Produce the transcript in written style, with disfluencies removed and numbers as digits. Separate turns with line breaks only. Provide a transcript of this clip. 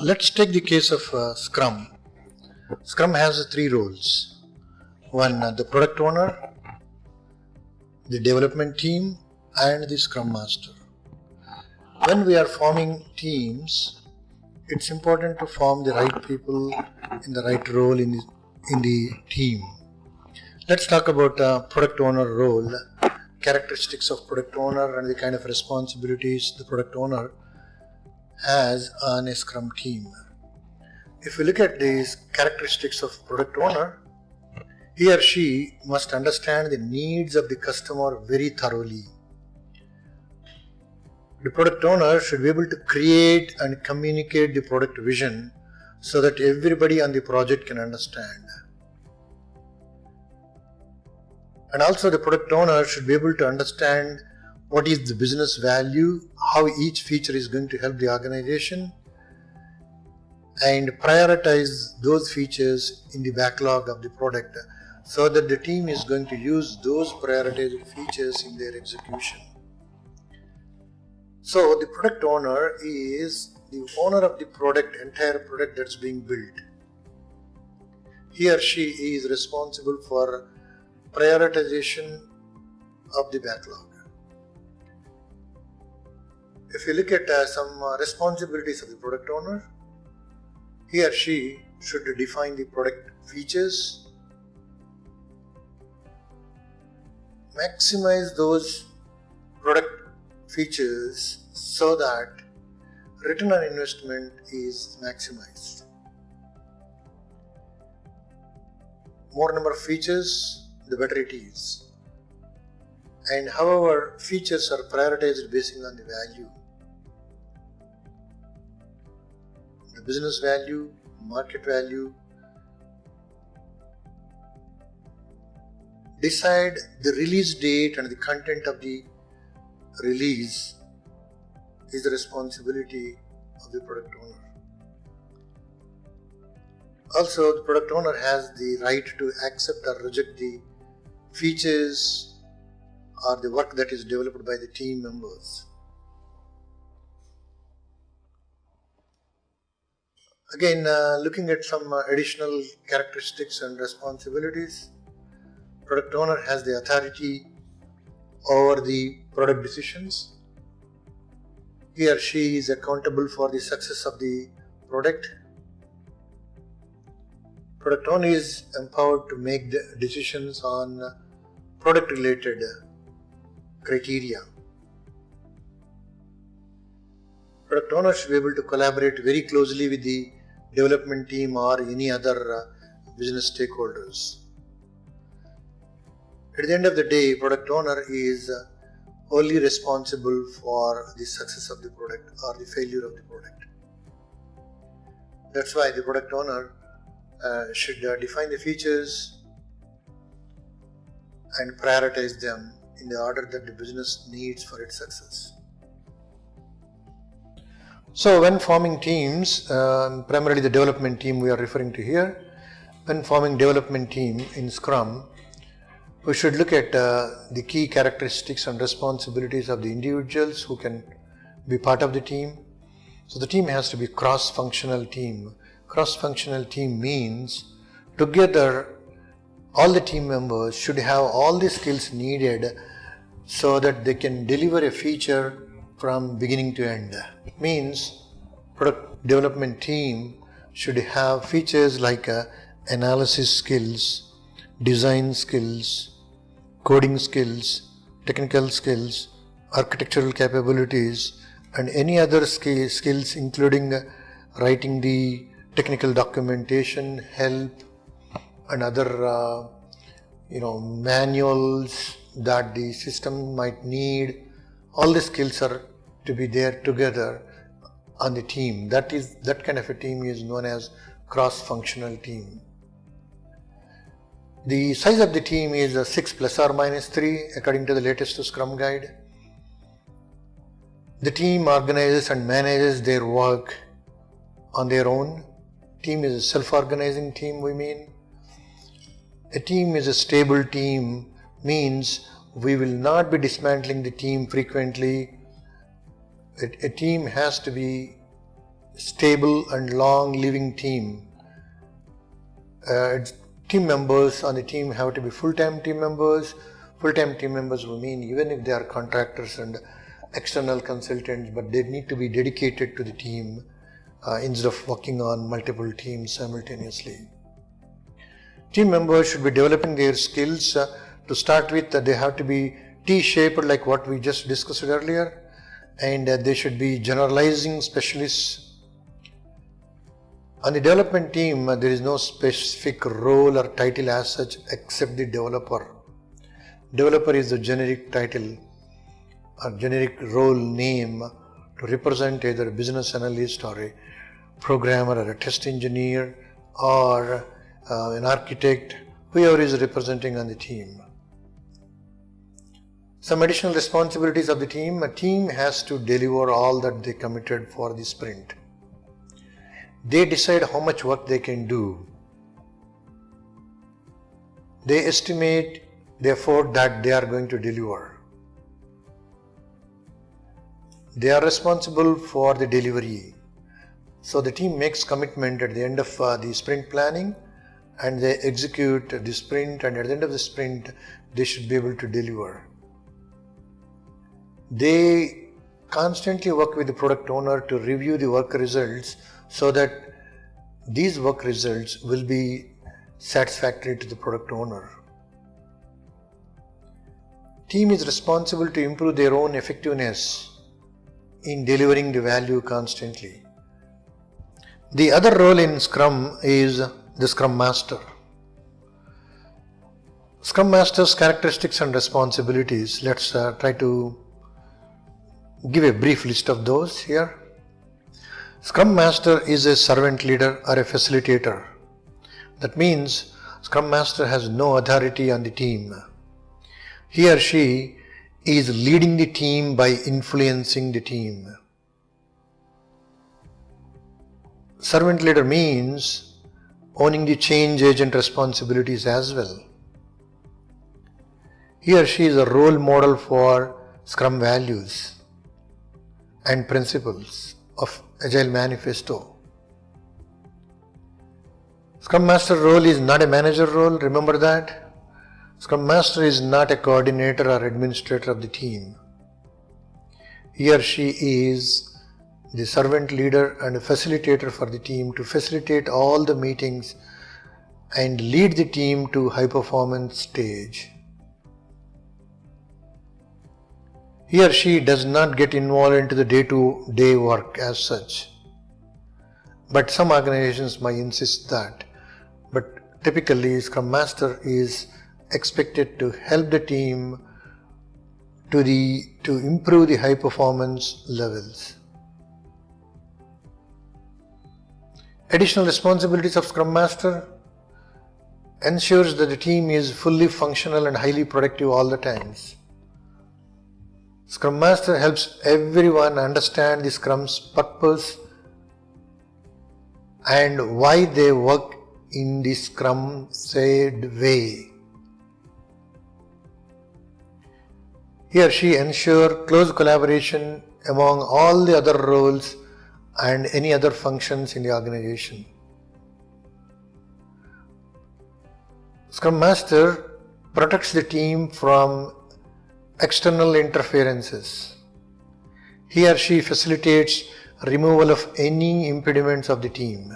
Let's take the case of Scrum. Scrum has three roles. One, the product owner, the development team, and the Scrum Master. When we are forming teams, it's important to form the right people in the right role in the team. Let's talk about product owner role, characteristics of product owner and the kind of responsibilities the product owner has on a Scrum team. If we look at these characteristics of product owner, he or she must understand the needs of the customer very thoroughly. The product owner should be able to create and communicate the product vision so that everybody on the project can understand. And also the product owner should be able to understand what is the business value, how each feature is going to help the organization, and prioritize those features in the backlog of the product so that the team is going to use those prioritized features in their execution. So the product owner is the owner of the product, entire product that's being built. He or she is responsible for prioritization of the backlog. If you look at some responsibilities of the product owner, he or she should define the product features, maximize those product features so that return on investment is maximized. More number of features, the better it is. And however, features are prioritized based on the value. The business value, market value. Decide the release date and the content of the release is the responsibility of the product owner. Also, the product owner has the right to accept or reject the features or the work that is developed by the team members. Again, looking at some additional characteristics and responsibilities, product owner has the authority over the product decisions. He or she is accountable for the success of the product. Product owner is empowered to make the decisions on product related criteria. Product owner should be able to collaborate very closely with the development team or any other business stakeholders. At the end of the day, product owner is only responsible for the success of the product or the failure of the product. That's why the product owner should define the features and prioritize them in the order that the business needs for its success. So when forming teams, primarily the development team we are referring to here, when forming development team in Scrum, we should look at the key characteristics and responsibilities of the individuals who can be part of the team. So the team has to be cross-functional team. Cross-functional team means together all the team members should have all the skills needed so that they can deliver a feature from beginning to end. It means product development team should have features like analysis skills, design skills, coding skills, technical skills, architectural capabilities, and any other skills including writing the technical documentation, help, and other manuals that the system might need. All the skills are to be there together on the team. That kind of a team is known as cross-functional team. The size of the team is 6 plus or minus 3 according to the latest Scrum guide. The team organizes and manages their work on their own. Team is a self-organizing team, we mean. A team is a stable team means we will not be dismantling the team frequently. A team has to be stable and long living team. Team members on the team have to be full-time team members. Full-time team members will mean even if they are contractors and external consultants, but they need to be dedicated to the team instead of working on multiple teams simultaneously. Team members should be developing their skills. To start with, they have to be T-shaped like what we just discussed earlier, and they should be generalizing specialists. On the development team, there is no specific role or title as such except the developer. Developer is the generic title or generic role name to represent either a business analyst or a programmer or a test engineer or an architect, whoever is representing on the team. Some additional responsibilities of the team. A team has to deliver all that they committed for the sprint. They decide how much work they can do. They estimate the effort that they are going to deliver. They are responsible for the delivery. So the team makes commitment at the end of the sprint planning, and they execute the sprint, and at the end of the sprint they should be able to deliver. They constantly work with the product owner to review the work results so that these work results will be satisfactory to the product owner. Team is responsible to improve their own effectiveness in delivering the value constantly. The other role in Scrum is the Scrum Master. Scrum Master's characteristics and responsibilities. Let's try to give a brief list of those here. Scrum Master is a servant leader or a facilitator. That means Scrum Master has no authority on the team. He or she is leading the team by influencing the team. Servant leader means owning the change agent responsibilities as well. He or she is a role model for Scrum values and principles of Agile Manifesto. Scrum Master role is not a manager role, remember that. Scrum Master is not a coordinator or administrator of the team. He or she is the servant leader and a facilitator for the team to facilitate all the meetings and lead the team to high performance stage. He or she does not get involved into the day-to-day work as such. But some organizations might insist that. But typically Scrum Master is expected to help the team to improve the high performance levels. Additional responsibilities of Scrum Master ensures that the team is fully functional and highly productive all the times. Scrum Master helps everyone understand the Scrum's purpose and why they work in the Scrum said way. He or she ensures close collaboration among all the other roles and any other functions in the organization. Scrum Master protects the team from external interferences. He or she facilitates removal of any impediments of the team.